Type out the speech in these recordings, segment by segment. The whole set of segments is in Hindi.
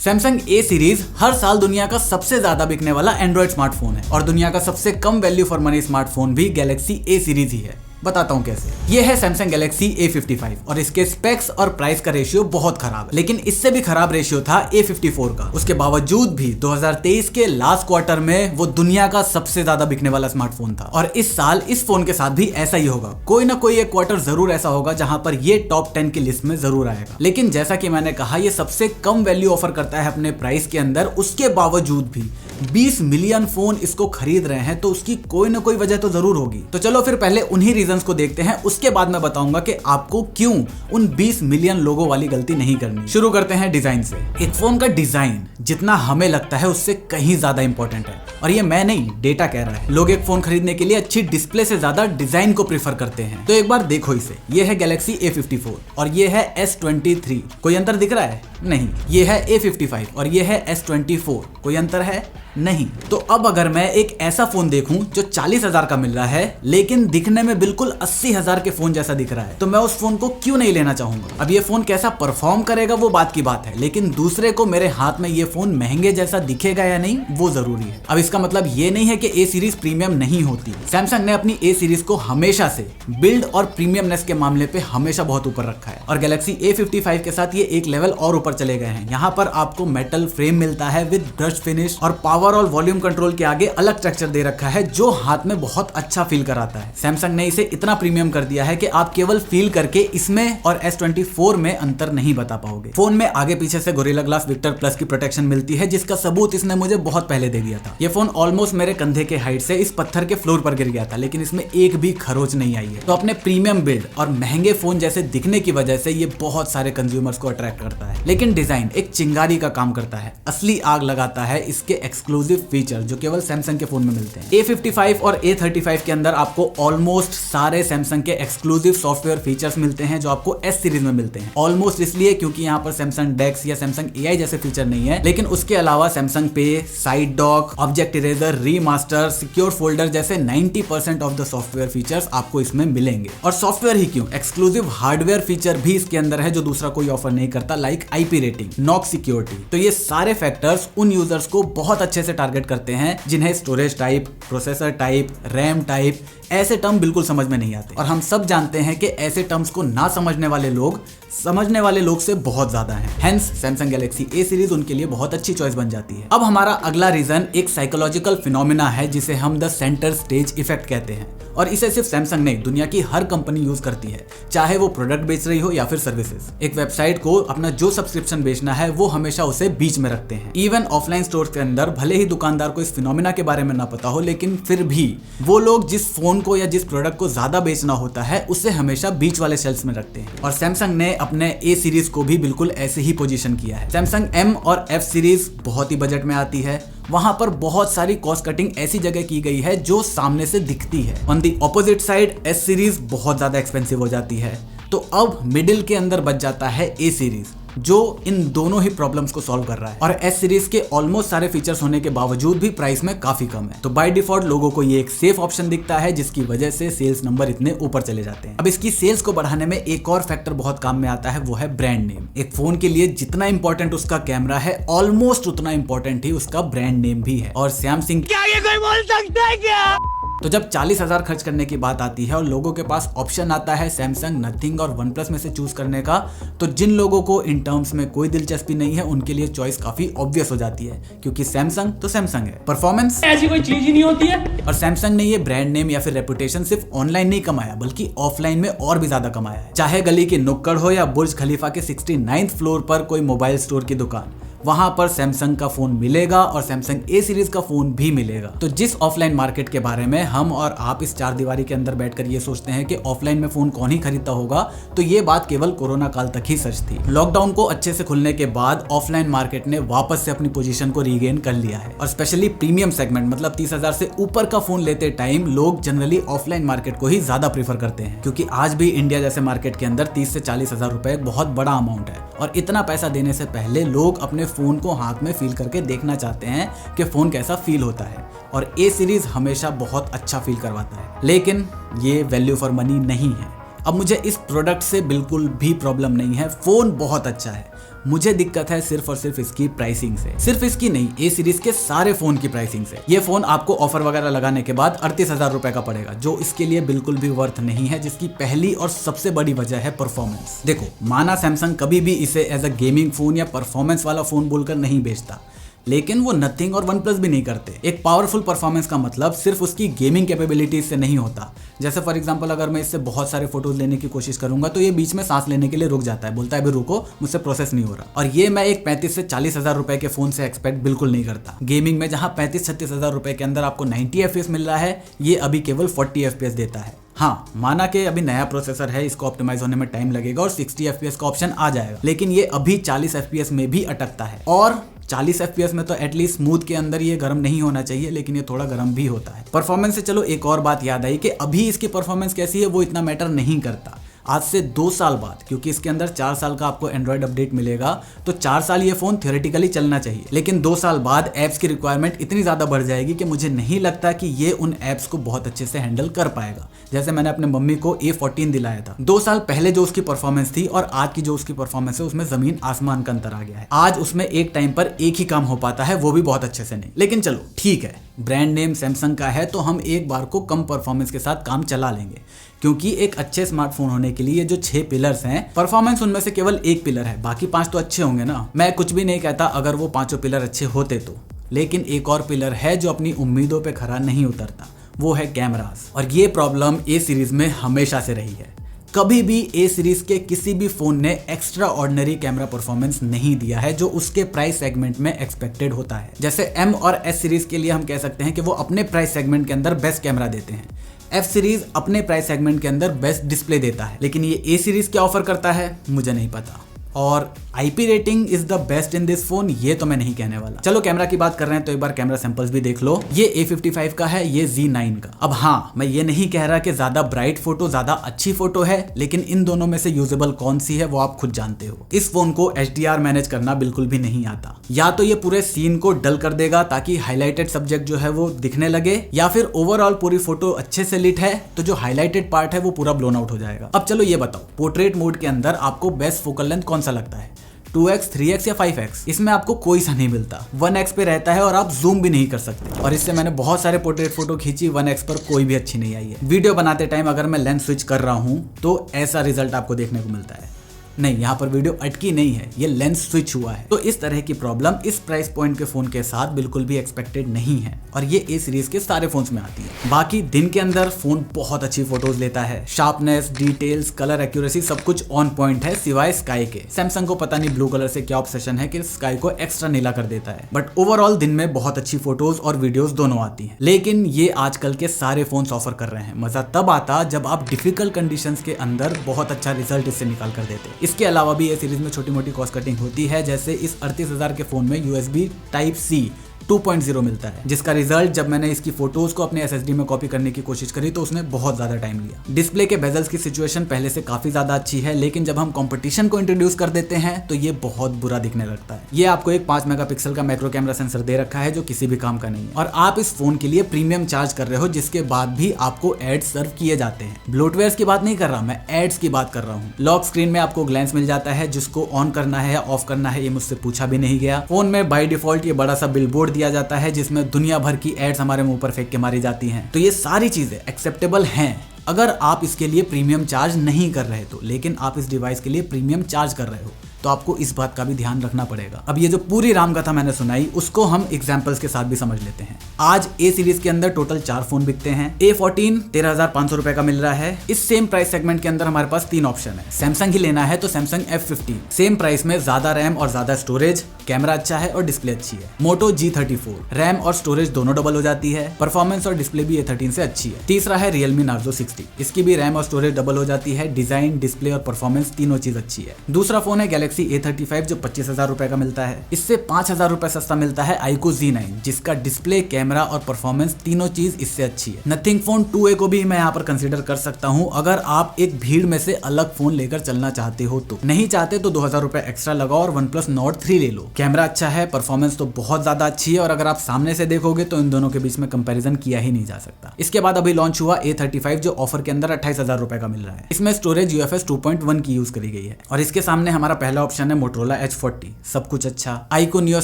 सैमसंग ए सीरीज हर साल दुनिया का सबसे ज्यादा बिकने वाला एंड्रॉइड स्मार्टफोन है और दुनिया का सबसे कम वैल्यू फॉर मनी स्मार्टफोन भी गैलेक्सी ए सीरीज ही है। बताता हूँ कैसे। ये है सैमसंग गैलेक्सी A55 और इसके स्पेक्स और प्राइस का रेशियो बहुत खराब है, लेकिन इससे भी खराब रेशियो था A54 का। उसके बावजूद भी 2023 के लास्ट क्वार्टर में वो दुनिया का सबसे ज्यादा बिकने वाला स्मार्टफोन था और इस साल इस फोन के साथ भी ऐसा ही होगा। कोई ना कोई एक क्वार्टर जरूर ऐसा होगा जहां पर ये टॉप 10 की लिस्ट में जरूर आएगा। लेकिन जैसा कि मैंने कहा, ये सबसे कम वैल्यू ऑफर करता है अपने प्राइस के अंदर। उसके बावजूद भी 20 मिलियन फोन इसको खरीद रहे हैं, तो उसकी कोई ना कोई वजह तो जरूर होगी। तो चलो फिर पहले उन्हीं रीजंस को देखते हैं, उसके बाद मैं बताऊंगा कि आपको क्यों उन 20 मिलियन लोगों वाली गलती नहीं करनी। शुरू करते हैं डिजाइन से। एक फोन का डिजाइन जितना हमें लगता है उससे कहीं ज्यादा इंपॉर्टेंट है, और ये मैं नहीं, डेटा कह रहा है। लोग एक फोन खरीदने के लिए अच्छी डिस्प्ले से ज्यादा डिजाइन को प्रीफर करते हैं। तो एक बार देखो इसे। ये है गैलेक्सी A54 और ये है S23। कोई अंतर दिख रहा है? नहीं। ये है A55 और ये है S24। कोई अंतर है? नहीं। तो अब अगर मैं एक ऐसा फोन देखूं जो 40,000 का मिल रहा है लेकिन दिखने में बिल्कुल 80,000 के फोन जैसा दिख रहा है, तो मैं उस फोन को क्यों नहीं लेना चाहूंगा। अब ये फोन कैसा परफॉर्म करेगा वो बात की बात है, लेकिन दूसरे को मेरे हाथ में ये फोन महंगे जैसा दिखेगा या नहीं वो जरूरी है। अब इसका मतलब ये नहीं है कि ए सीरीज प्रीमियम नहीं होती। सैमसंग ने अपनी ए सीरीज को हमेशा से बिल्ड और प्रीमियमनेस के मामले पे हमेशा बहुत ऊपर रखा है और गैलेक्सी A55 के साथ ये एक लेवल और ऊपर चले गए हैं। यहाँ पर आपको मेटल फ्रेम मिलता है विद ब्रश फिनिश और पावर और वॉल्यूम कंट्रोल के आगे अलग स्ट्रक्चर दे रखा है जो हाथ में बहुत अच्छा फील कराता है। सैमसंग ने इसे इतना प्रीमियम कर दिया है कि आप केवल फील करके इसमें और S24 में अंतर नहीं बता पाओगे। फोन में आगे पीछे से गोरिल्ला ग्लास विक्टर प्लस की प्रोटेक्शन मिलती है, जिसका सबूत इसने मुझे बहुत पहले दे दिया था। ये फोन ऑलमोस्ट मेरे कंधे के हाइट से इस पत्थर के फ्लोर पर गिर गया था, लेकिन इसमें एक भी खरोच नहीं आई है। तो अपने प्रीमियम बिल्ड और महंगे फोन जैसे दिखने की वजह से ये बहुत सारे कंज्यूमर्स को अट्रैक्ट करता है, लेकिन डिजाइन एक चिंगारी का काम करता है। असली आग लगाता है इसके एक्सक्लूसिव फीचर जो केवल सैमसंग के फोन में मिलते हैं। A55 और A35 के अंदर आपको ऑलमोस्ट सारे सैमसंग के एक्सक्लूसिव सॉफ्टवेयर फीचर्स मिलते हैं जो आपको S सीरीज में मिलते हैं। ऑलमोस्ट इसलिए क्योंकि यहाँ पर सैमसंग डेक्स या सैमसंग AI जैसे फीचर नहीं है, लेकिन उसके अलावा सैमसंग पे, side dock, object eraser, remaster, secure folder जैसे 90% ऑफ द सॉफ्टवेयर फीचर्स आपको इसमें मिलेंगे। और सॉफ्टवेयर ही क्यों, एक्सक्लूसिव हार्डवेयर फीचर भी इसके अंदर है जो दूसरा कोई ऑफर नहीं करता, like IP rating, knock security. तो ये सारे फैक्टर्स उन यूजर्स को बहुत अच्छे से टारगेट करते हैं जिन्हें storage type, processor type, RAM type ऐसे टर्म बिल्कुल समझ में नहीं आते। और हम सब जानते हैं कि ऐसे टर्म्स को ना समझने वाले लोग से बहुत ज्यादा हैं। Hence Samsung Galaxy A series उनके लिए बहुत अच्छी चॉइस बन जाती है। अब हमारा अगला रीजन एक साइकोलॉजिकल फिनोमिना है जिसे हम द सेंटर स्टेज इफेक्ट कहते हैं, और इसे सिर्फ सैमसंग नहीं, दुनिया की हर कंपनी यूज करती है, चाहे वो प्रोडक्ट बेच रही हो या फिर सर्विसेज। एक वेबसाइट को अपना जो सब्सक्रिप्शन बेचना है वो हमेशा उसे बीच में रखते हैं। इवन ऑफलाइन स्टोर के अंदर भले ही दुकानदार को इस फिनोमिना के बारे में ना पता हो, लेकिन फिर भी वो लोग जिस फोन को या जिस प्रोडक्ट को ज्यादा बेचना होता है उसे हमेशा बीच वाले शेल्फ में रखते हैं। और सैमसंग ने अपने ए सीरीज को भी बिल्कुल ऐसे ही पोजीशन किया है। सैमसंग M और F सीरीज बहुत ही बजट में आती है, वहां पर बहुत सारी कॉस्ट कटिंग ऐसी जगह की गई है जो सामने से दिखती है। On the opposite side S series बहुत ज्यादा एक्सपेंसिव हो जाती है। तो अब मिडिल के अंदर बच जाता है A सीरीज जो इन दोनों ही प्रॉब्लम्स को सॉल्व कर रहा है। और S सीरीज के ऑलमोस्ट सारे फीचर्स होने के बावजूद भी प्राइस में काफी कम है। तो बाय डिफॉल्ट लोगों को ये एक सेफ ऑप्शन दिखता है, जिसकी वजह से सेल्स नंबर इतने ऊपर चले जाते हैं। अब इसकी सेल्स को बढ़ाने में एक और फैक्टर बहुत काम में आता है, वो है ब्रांड नेम। एक फोन के लिए जितना इंपॉर्टेंट उसका कैमरा है, ऑलमोस्ट उतना इंपॉर्टेंट ही उसका ब्रांड नेम भी है। और सैमसंग क्या ये कोई बोल सकता है क्या? तो जब 40,000 खर्च करने की बात आती है और लोगों के पास ऑप्शन आता है सैमसंग, नथिंग और वन प्लस में से चूज करने का, तो जिन लोगों को इन टर्म्स में कोई दिलचस्पी नहीं है उनके लिए चॉइस काफी ऑब्वियस हो जाती है, क्योंकि सैमसंग तो सैमसंग है, परफॉर्मेंस ऐसी कोई चीज ही नहीं होती है। और सैमसंग ने ये ब्रांड नेम या फिर रेपुटेशन सिर्फ ऑनलाइन नहीं कमाया बल्कि ऑफलाइन में और भी ज्यादा कमाया है। चाहे गली की नुक्कड़ हो या बुर्ज खलीफा के 69th फ्लोर पर कोई मोबाइल स्टोर की दुकान, वहां पर सैमसंग का फोन मिलेगा और सैमसंग ए सीरीज का फोन भी मिलेगा। तो जिस ऑफलाइन मार्केट के बारे में हम और आप इस चार दीवारी के अंदर बैठकर ये सोचते हैं कि ऑफलाइन में फोन कौन ही खरीदता होगा, तो ये बात केवल कोरोना काल तक ही सच थी। लॉकडाउन को अच्छे से खुलने के बाद ऑफलाइन मार्केट ने वापस से अपनी पोजीशन को रीगेन कर लिया है और स्पेशली प्रीमियम सेगमेंट मतलब 30,000 से ऊपर का फोन लेते टाइम लोग जनरली ऑफलाइन मार्केट को ही ज्यादा प्रीफर करते हैं, क्योंकि आज भी इंडिया जैसे मार्केट के अंदर 30 से 40,000 रुपए बहुत बड़ा अमाउंट है और इतना पैसा देने से पहले लोग अपने फोन को हाथ में फील करके देखना चाहते हैं कि फोन कैसा फील होता है, और ए सीरीज हमेशा बहुत अच्छा फील करवाता है। लेकिन ये वैल्यू फॉर मनी नहीं है। अब मुझे इस प्रोडक्ट से बिल्कुल भी प्रॉब्लम नहीं है, फोन बहुत अच्छा है, मुझे दिक्कत है सिर्फ और सिर्फ इसकी प्राइसिंग से। सिर्फ इसकी नहीं, ए सीरीज के सारे फोन की प्राइसिंग से। ये फोन आपको ऑफर वगैरह लगाने के बाद 38,000 रुपए का पड़ेगा, जो इसके लिए बिल्कुल भी वर्थ नहीं है, जिसकी पहली और सबसे बड़ी वजह है परफॉर्मेंस। देखो, माना सैमसंग कभी भी इसे एज अ गेमिंग फोन या परफॉर्मेंस वाला फोन बोलकर नहीं बेचता, लेकिन वो नथिंग और वन प्लस भी नहीं करते। एक पावरफुल परफॉर्मेंस का मतलब सिर्फ उसकी गेमिंग कैपेबिलिटीज से नहीं होता। जैसे फॉर एग्जांपल, अगर मैं इससे बहुत सारे फोटोज लेने की कोशिश करूंगा तो ये बीच में सांस लेने के लिए रुक जाता है, बोलता है अभी रुको, मुझसे प्रोसेस नहीं हो रहा। और ये मैं एक 35 से 40,000 रुपए के फोन से एक्सपेक्ट बिल्कुल नहीं करता। गेमिंग में जहां 35-36,000 रुपए के अंदर आपको 90 FPS मिल रहा है, ये अभी केवल 40 FPS देता है। हाँ, माना कि अभी नया प्रोसेसर है, इसको ऑप्टिमाइज होने में टाइम लगेगा और 60 FPS का ऑप्शन आ जाएगा, लेकिन ये अभी 40 FPS में भी अटकता है। और 40 FPS में तो एटलीस्ट स्मूथ के अंदर ये गर्म नहीं होना चाहिए, लेकिन ये थोड़ा गर्म भी होता है। परफॉर्मेंस से चलो एक और बात याद आई कि अभी इसकी परफॉर्मेंस कैसी है वो इतना मैटर नहीं करता। आज से 2 साल बाद, क्योंकि इसके अंदर 4 साल का आपको एंड्रॉइड अपडेट मिलेगा, तो 4 साल ये फोन थियोरेटिकली चलना चाहिए। लेकिन 2 साल बाद एप्स की रिक्वायरमेंट इतनी ज्यादा बढ़ जाएगी कि मुझे नहीं लगता कि ये उन एप्स को बहुत अच्छे से हैंडल कर पाएगा। जैसे मैंने अपने मम्मी को A14 दिलाया था, 2 साल पहले जो उसकी परफॉर्मेंस थी और आज की जो उसकी परफॉर्मेंस है, उसमें जमीन आसमान का अंतर आ गया है। आज उसमें एक टाइम पर एक ही काम हो पाता है, वो भी बहुत अच्छे से नहीं। लेकिन चलो ठीक है, ब्रांड नेम सैमसंग का है तो हम एक बार को कम परफॉर्मेंस के साथ काम चला लेंगे, क्योंकि एक अच्छे स्मार्टफोन होने के लिए जो 6 पिलर्स हैं, परफॉर्मेंस उनमें से केवल एक पिलर है, बाकी 5 तो अच्छे होंगे ना। मैं कुछ भी नहीं कहता अगर वो 5 पिलर अच्छे होते तो, लेकिन एक और पिलर है जो अपनी उम्मीदों पे खरा नहीं उतरता, वो है कैमरास। और ये प्रॉब्लम ए सीरीज में हमेशा से रही है। कभी भी ए सीरीज के किसी भी फोन ने एक्स्ट्रा ऑर्डिनरी कैमरा परफॉर्मेंस नहीं दिया है जो उसके प्राइस सेगमेंट में एक्सपेक्टेड होता है। जैसे एम और एस सीरीज के लिए हम कह सकते हैं कि वो अपने प्राइस सेगमेंट के अंदर बेस्ट कैमरा देते हैं, एफ सीरीज अपने प्राइस सेगमेंट के अंदर बेस्ट डिस्प्ले देता है, लेकिन ये ए सीरीज क्या ऑफर करता है मुझे नहीं पता। और IP rating is the best in this phone, ये तो मैं नहीं कहने वाला। चलो कैमरा की बात कर रहे हैं तो एक बार कैमरा सैंपल्स भी देख लो। ये A55 का है, ये Z9 का। अब हाँ, मैं ये नहीं कह रहा कि ज्यादा ब्राइट फोटो ज्यादा अच्छी फोटो है, लेकिन इन दोनों में से यूजेबल कौन सी है वो आप खुद जानते हो। इस फोन को HDR मैनेज करना बिल्कुल भी नहीं आता। या तो ये पूरे सीन को डल कर देगा ताकि हाईलाइटेड सब्जेक्ट जो है वो दिखने लगे, या फिर ओवरऑल पूरी फोटो अच्छे से लिट है तो जो हाईलाइटेड पार्ट है वो पूरा ब्लोन आउट हो जाएगा। अब चलो ये बताओ, पोर्ट्रेट मोड के अंदर आपको बेस्ट फोकल लेंथ कौन सा लगता है, 2x, 3x या 5x? इसमें आपको कोई सा नहीं मिलता। 1x पे रहता है और आप जूम भी नहीं कर सकते। और इससे मैंने बहुत सारे पोर्ट्रेट फोटो खींची, 1x पर कोई भी अच्छी नहीं आई है। वीडियो बनाते टाइम अगर मैं लेंस स्विच कर रहा हूं तो ऐसा रिजल्ट आपको देखने को मिलता है। नहीं, यहाँ पर वीडियो अटकी नहीं है, ये लेंस स्विच हुआ है। तो इस तरह की प्रॉब्लम इस प्राइस पॉइंट के फोन के साथ बिल्कुल भी एक्सपेक्टेड नहीं है, और ये ए सीरीज के सारे फोन्स में आती है। बाकी दिन के अंदर फोन बहुत अच्छी फोटोज लेता है, शार्पनेस, डिटेल्स, कलर एक्यूरेसी सब कुछ ऑन पॉइंट है, सिवाय स्काई के। सैमसंग को पता नहीं ब्लू कलर से क्या ऑब्सेशन है कि स्काई को एक्स्ट्रा नीला कर देता है, बट ओवरऑल दिन में बहुत अच्छी फोटोज और वीडियोज दोनों आती है। लेकिन ये आजकल के सारे फोन्स ऑफर कर रहे हैं। मजा तब आता जब आप डिफिकल्ट कंडीशंस के अंदर बहुत अच्छा रिजल्ट इससे निकाल कर देते। इसके अलावा भी सीरीज में छोटी मोटी कॉस्ट कटिंग होती है, जैसे इस 38,000 के फोन में USB Type-C 2.0 मिलता है, जिसका रिजल्ट जब मैंने इसकी फोटोज को अपने SSD में कॉपी करने की कोशिश करी तो उसने बहुत ज्यादा टाइम लिया। डिस्प्ले के बेजल्स की सिचुएशन पहले से काफी ज्यादा अच्छी है, लेकिन जब हम कंपटीशन को इंट्रोड्यूस कर देते हैं तो ये बहुत बुरा दिखने लगता है। ये आपको एक 5 मेगापिक्सल का मैक्रो कैमरा सेंसर दे रखा है जो किसी भी काम का नहीं है, और आप इस फोन के लिए प्रीमियम चार्ज कर रहे हो, जिसके बाद भी आपको एड्स सर्व किए जाते हैं। ब्लोटवेयर की बात नहीं कर रहा, मैं एड्स की बात कर रहा हूँ। लॉक स्क्रीन में आपको ग्लैंस मिल जाता है, जिसको ऑन करना है या ऑफ करना है ये मुझसे पूछा भी नहीं गया। फोन में बाय डिफॉल्ट ये बड़ा सा बिलबोर्ड दिया जाता है जिसमें दुनिया भर की एड्स हमारे मुंह पर फेंक के मारी जाती हैं। तो ये सारी चीजें एक्सेप्टेबल हैं अगर आप इसके लिए प्रीमियम चार्ज नहीं कर रहे तो, लेकिन आप इस डिवाइस के लिए प्रीमियम चार्ज कर रहे हो तो आपको इस बात का भी ध्यान रखना पड़ेगा। अब ये जो पूरी रामकथा मैंने सुनाई उसको हम एग्जांपल्स के साथ भी समझ लेते हैं। आज ए सीरीज के अंदर टोटल 4 फोन बिकते हैं। A14 13,500 रुपए का मिल रहा है। इस सेम प्राइस सेगमेंट के अंदर हमारे पास 3 ऑप्शन है। सैमसंग ही लेना है तो सैमसंग F50, सेम प्राइस में ज्यादा रैम और ज्यादा स्टोरेज, कैमरा अच्छा है और डिस्प्ले अच्छी है। मोटो G34, रैम और स्टोरेज दोनों डबल हो जाती है, परफॉर्मेंस और डिस्प्ले भी A13 से अच्छी है। तीसरा है Realme Narzo 60, इसकी भी रैम और स्टोरेज डबल हो जाती है, डिजाइन, डिस्प्ले और परफॉर्मेंस तीनों चीज अच्छी है। दूसरा फोन है Galaxy A35 जो 25,000 रुपए का मिलता है। इससे 5,000 रुपए सस्ता मिलता है iQOO Z9, जिसका डिस्प्ले, कैमरा कैमरा और परफॉर्मेंस तीनों चीज इससे अच्छी है। नथिंग फोन 2A को भी मैं यहाँ पर कंसीडर कर सकता हूँ अगर आप एक भीड़ में से अलग फोन लेकर चलना चाहते हो तो। नहीं चाहते तो 2000 रुपए एक्स्ट्रा लगाओ और OnePlus Nord 3 ले लो। कैमरा अच्छा है, परफॉर्मेंस तो बहुत ज्यादा अच्छी है और अगर आप सामने से देखोगे तो इन दोनों के बीच में कंपैरिजन किया ही नहीं जा सकता। इसके बाद अभी लॉन्च हुआ A35 जो ऑफर के अंदर 28,000 रुपए का मिल रहा है। इसमें स्टोरेज UFS 2.1 की यूज करी गई है और इसके सामने हमारा पहला ऑप्शन है Motorola H40, सब कुछ अच्छा। iQOO Neo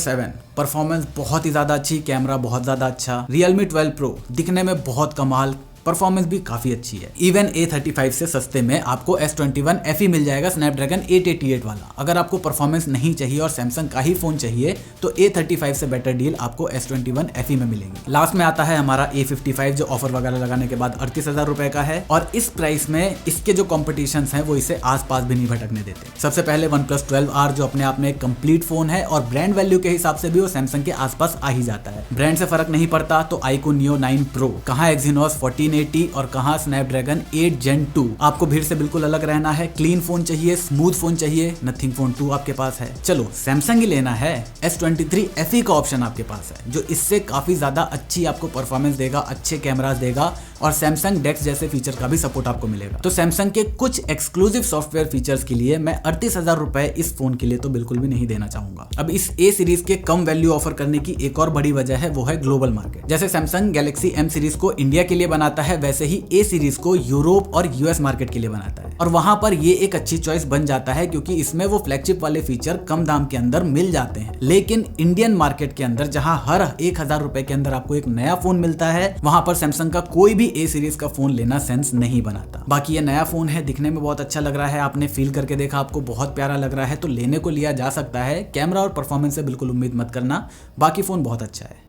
7 परफॉर्मेंस बहुत ही ज्यादा अच्छी, कैमरा बहुत ज्यादा अच्छा। Realme 12 Pro दिखने में बहुत कमाल, परफॉर्मेंस भी काफी अच्छी है। इवन A35 से सस्ते में आपको S21 FE मिल जाएगा स्नैपड्रैगन 888 वाला। अगर आपको परफॉर्मेंस नहीं चाहिए और सैमसंग का ही फोन चाहिए तो A35 से बेटर डील आपको S21 FE में मिलेगी। लास्ट में आता है हमारा A55 जो ऑफर वगैरह लगाने के बाद 38,000 रुपए का है और इस प्राइस में इसके जो कॉम्पिटिशन हैं वो इसे आसपास भी नहीं भटकने देते। सबसे पहले OnePlus 12R जो अपने आप में एक कंप्लीट फोन है और ब्रांड वैल्यू के हिसाब से भी वो सैमसंग के आसपास आ ही जाता है। ब्रांड से फर्क नहीं पड़ता तो iQOO Neo 9 Pro, कहाँ Exynos 1480 और कहाँ स्नैपड्रैगन 8 Gen 2। आपको भीड़ से बिल्कुल अलग रहना है, क्लीन फोन चाहिए, स्मूथ फोन चाहिए, नथिंग फोन 2 आपके पास है, चलो सैमसंग ही लेना है। S23 FE का ऑप्शन आपके पास है जो इससे काफी ज्यादा अच्छी आपको परफॉर्मेंस देगा, अच्छे कैमरास देगा और सैमसंग डेक्स जैसे फीचर का भी सपोर्ट आपको मिलेगा। तो सैमसंग के कुछ एक्सक्लूसिव सॉफ्टवेयर फीचर्स के लिए मैं 38,000 रुपए इस फोन के लिए तो बिल्कुल भी नहीं देना चाहूंगा। अब इस A सीरीज के कम वैल्यू ऑफर करने की एक और बड़ी वजह है, वो है ग्लोबल मार्केट। जैसे सैमसंग गैलेक्सी M सीरीज को इंडिया के लिए बनाता है वैसे ही A सीरीज को यूरोप और US मार्केट के लिए बनाता है और वहां पर ये एक अच्छी चॉइस बन जाता है क्योंकि इसमें वो फ्लैगशिप वाले फीचर कम दाम के अंदर मिल जाते हैं। लेकिन इंडियन मार्केट के अंदर जहां हर 1,000 रुपए के अंदर आपको एक नया फोन मिलता है वहां पर सैमसंग का कोई भी A सीरीज का फोन लेना सेंस नहीं बनाता। बाकी ये नया फोन है, दिखने में बहुत अच्छा लग रहा है, आपने फील करके देखा आपको बहुत प्यारा लग रहा है तो लेने को लिया जा सकता है। कैमरा और परफॉर्मेंस से बिल्कुल उम्मीद मत करना, बाकी फोन बहुत अच्छा है।